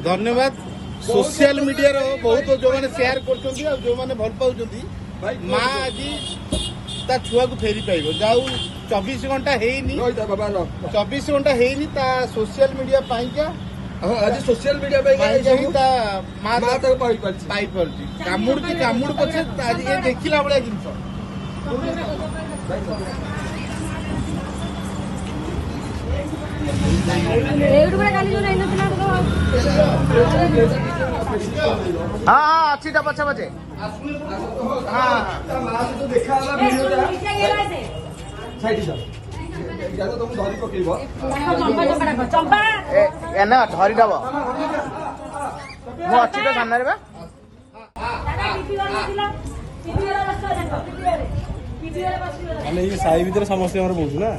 धन्यवाद। Social media रो बहुत जो मैंने शेयर कर जो मैंने भल पाउछंती माँ आज ता छुआ को फेरी पाइब जाऊ 24 घंटा हेनी 24 घंटा हेनी ता सोशल मीडिया पाइका आज सोशल मीडिया माँ पाई पार्टी कामुड़ पछे आज ये देखिला बड़े जिनस हाँ हाँ अच्छी था पछे पछे एना धरी दब मु अच्छी तो सामने बा साई भीतर समस्या बहुत ना